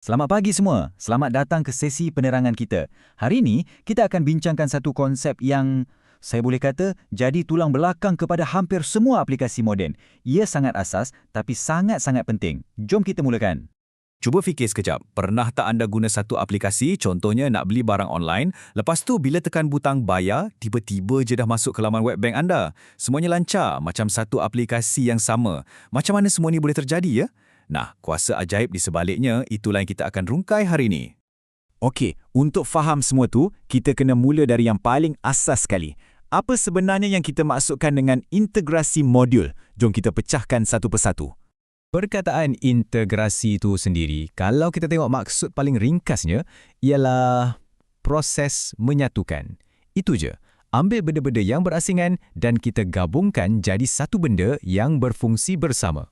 Selamat pagi semua. Selamat datang ke sesi penerangan kita. Hari ini, kita akan bincangkan satu konsep yang saya boleh kata jadi tulang belakang kepada hampir semua aplikasi moden. Ia sangat asas tapi sangat-sangat penting. Jom kita mulakan. Cuba fikir sekejap, pernah tak anda guna satu aplikasi, contohnya nak beli barang online, lepas tu bila tekan butang bayar, tiba-tiba je dah masuk ke laman web bank anda. Semuanya lancar, macam satu aplikasi yang sama. Macam mana semua ni boleh terjadi ya? Nah, kuasa ajaib di sebaliknya, itulah yang kita akan rungkai hari ini. Okey, untuk faham semua tu, kita kena mula dari yang paling asas sekali. Apa sebenarnya yang kita maksudkan dengan integrasi modul? Jom kita pecahkan satu persatu. Perkataan integrasi itu sendiri, kalau kita tengok maksud paling ringkasnya, ialah proses menyatukan. Itu je. Ambil benda-benda yang berasingan dan kita gabungkan jadi satu benda yang berfungsi bersama.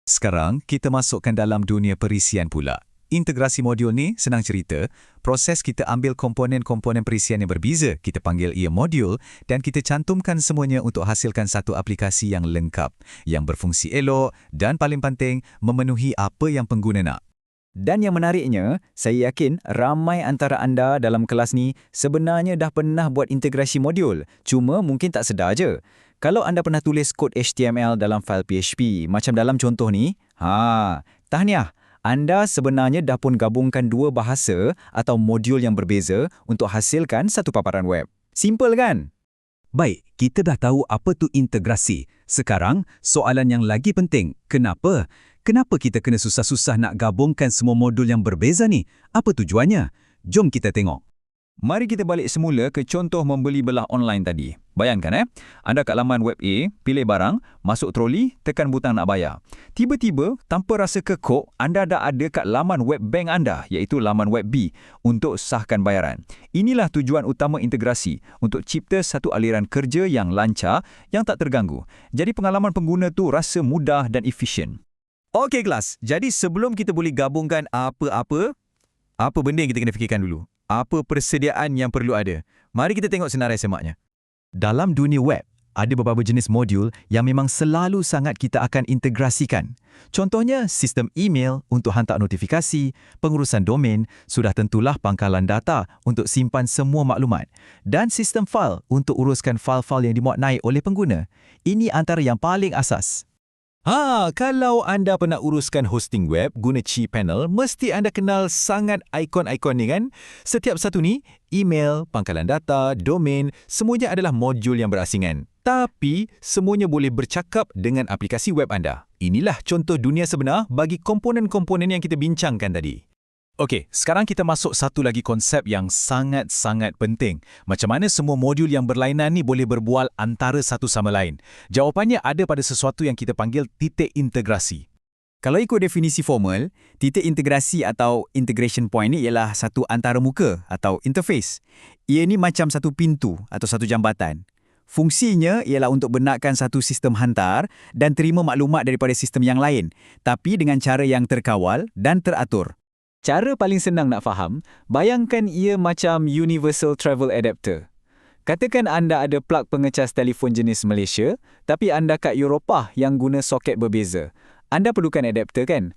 Sekarang, kita masukkan dalam dunia perisian pula. Integrasi modul ni, senang cerita, proses kita ambil komponen-komponen perisian yang berbeza, kita panggil ia modul, dan kita cantumkan semuanya untuk hasilkan satu aplikasi yang lengkap, yang berfungsi elok, dan paling penting, memenuhi apa yang pengguna nak. Dan yang menariknya, saya yakin ramai antara anda dalam kelas ni sebenarnya dah pernah buat integrasi modul, cuma mungkin tak sedar je. Kalau anda pernah tulis kod HTML dalam fail PHP, macam dalam contoh ni, tahniah, anda sebenarnya dah pun gabungkan dua bahasa atau modul yang berbeza untuk hasilkan satu paparan web. Simple kan? Baik, kita dah tahu apa tu integrasi. Sekarang, soalan yang lagi penting, kenapa? Kenapa kita kena susah-susah nak gabungkan semua modul yang berbeza ni? Apa tujuannya? Jom kita tengok. Mari kita balik semula ke contoh membeli belah online tadi. Bayangkan anda kat laman web A, pilih barang, masuk troli, tekan butang nak bayar. Tiba-tiba, tanpa rasa kekok, anda dah ada kat laman web bank anda, iaitu laman web B, untuk sahkan bayaran. Inilah tujuan utama integrasi, untuk cipta satu aliran kerja yang lancar, yang tak terganggu. Jadi pengalaman pengguna tu rasa mudah dan efisien. Okey kelas, jadi sebelum kita boleh gabungkan apa benda yang kita kena fikirkan dulu? Apa persediaan yang perlu ada? Mari kita tengok senarai semaknya. Dalam dunia web, ada beberapa jenis modul yang memang selalu sangat kita akan integrasikan. Contohnya, sistem email untuk hantar notifikasi, pengurusan domain, sudah tentulah pangkalan data untuk simpan semua maklumat, dan sistem fail untuk uruskan fail-fail yang dimuat naik oleh pengguna. Ini antara yang paling asas. Kalau anda pernah uruskan hosting web guna cPanel, mesti anda kenal sangat ikon-ikon ni kan? Setiap satu ni, email, pangkalan data, domain, semuanya adalah modul yang berasingan. Tapi, semuanya boleh bercakap dengan aplikasi web anda. Inilah contoh dunia sebenar bagi komponen-komponen yang kita bincangkan tadi. Okey, sekarang kita masuk satu lagi konsep yang sangat-sangat penting. Macam mana semua modul yang berlainan ni boleh berbual antara satu sama lain? Jawapannya ada pada sesuatu yang kita panggil titik integrasi. Kalau ikut definisi formal, titik integrasi atau integration point ni ialah satu antaramuka atau interface. Ia ni macam satu pintu atau satu jambatan. Fungsinya ialah untuk benarkan satu sistem hantar dan terima maklumat daripada sistem yang lain, tapi dengan cara yang terkawal dan teratur. Cara paling senang nak faham, bayangkan ia macam Universal Travel Adapter. Katakan anda ada plug pengecas telefon jenis Malaysia, tapi anda kat Eropah yang guna soket berbeza. Anda perlukan adapter kan?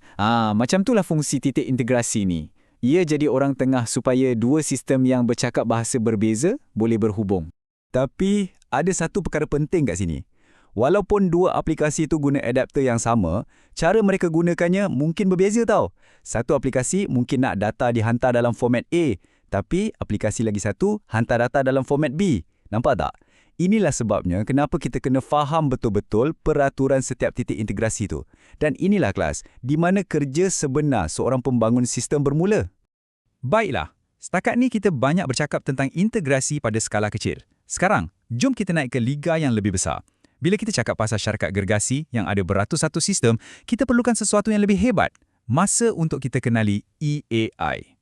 Macam itulah fungsi titik integrasi ni. Ia jadi orang tengah supaya dua sistem yang bercakap bahasa berbeza boleh berhubung. Tapi, ada satu perkara penting kat sini. Walaupun dua aplikasi itu guna adapter yang sama, cara mereka gunakannya mungkin berbeza tau. Satu aplikasi mungkin nak data dihantar dalam format A, tapi aplikasi lagi satu hantar data dalam format B. Nampak tak? Inilah sebabnya kenapa kita kena faham betul-betul peraturan setiap titik integrasi itu. Dan inilah kelas, di mana kerja sebenar seorang pembangun sistem bermula. Baiklah, setakat ni kita banyak bercakap tentang integrasi pada skala kecil. Sekarang, jom kita naik ke liga yang lebih besar. Bila kita cakap pasal syarikat gergasi yang ada beratus-ratus sistem, kita perlukan sesuatu yang lebih hebat. Masa untuk kita kenali EAI.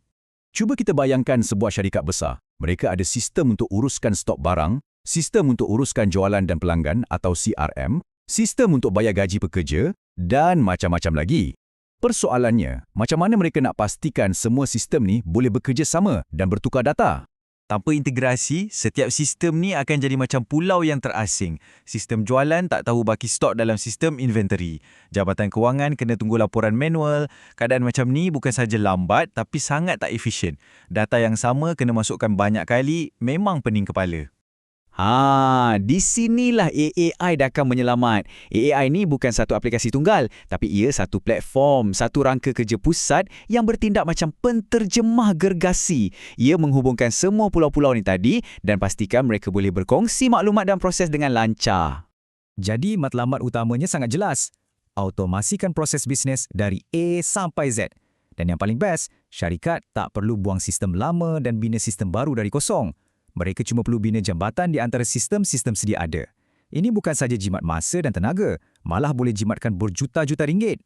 Cuba kita bayangkan sebuah syarikat besar. Mereka ada sistem untuk uruskan stok barang, sistem untuk uruskan jualan dan pelanggan atau CRM, sistem untuk bayar gaji pekerja, dan macam-macam lagi. Persoalannya, macam mana mereka nak pastikan semua sistem ni boleh bekerja sama dan bertukar data? Tanpa integrasi, setiap sistem ni akan jadi macam pulau yang terasing. Sistem jualan tak tahu baki stok dalam sistem inventory. Jabatan kewangan kena tunggu laporan manual. Keadaan macam ni bukan saja lambat tapi sangat tak efisien. Data yang sama kena masukkan banyak kali, memang pening kepala. Di sinilah AI dah akan menyelamat. AI ni bukan satu aplikasi tunggal, tapi ia satu platform, satu rangka kerja pusat yang bertindak macam penterjemah gergasi. Ia menghubungkan semua pulau-pulau ni tadi dan pastikan mereka boleh berkongsi maklumat dan proses dengan lancar. Jadi matlamat utamanya sangat jelas. Automasikan proses bisnes dari A sampai Z. Dan yang paling best, syarikat tak perlu buang sistem lama dan bina sistem baru dari kosong. Mereka cuma perlu bina jambatan di antara sistem-sistem sedia ada. Ini bukan saja jimat masa dan tenaga, malah boleh jimatkan berjuta-juta ringgit.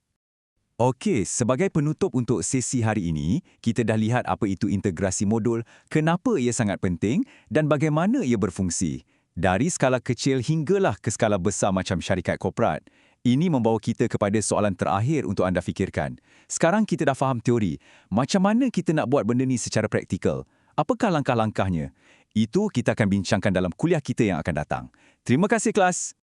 Okey, sebagai penutup untuk sesi hari ini, kita dah lihat apa itu integrasi modul, kenapa ia sangat penting dan bagaimana ia berfungsi. Dari skala kecil hinggalah ke skala besar macam syarikat korporat. Ini membawa kita kepada soalan terakhir untuk anda fikirkan. Sekarang kita dah faham teori. Macam mana kita nak buat benda ni secara praktikal? Apakah langkah-langkahnya? Itu kita akan bincangkan dalam kuliah kita yang akan datang. Terima kasih kelas.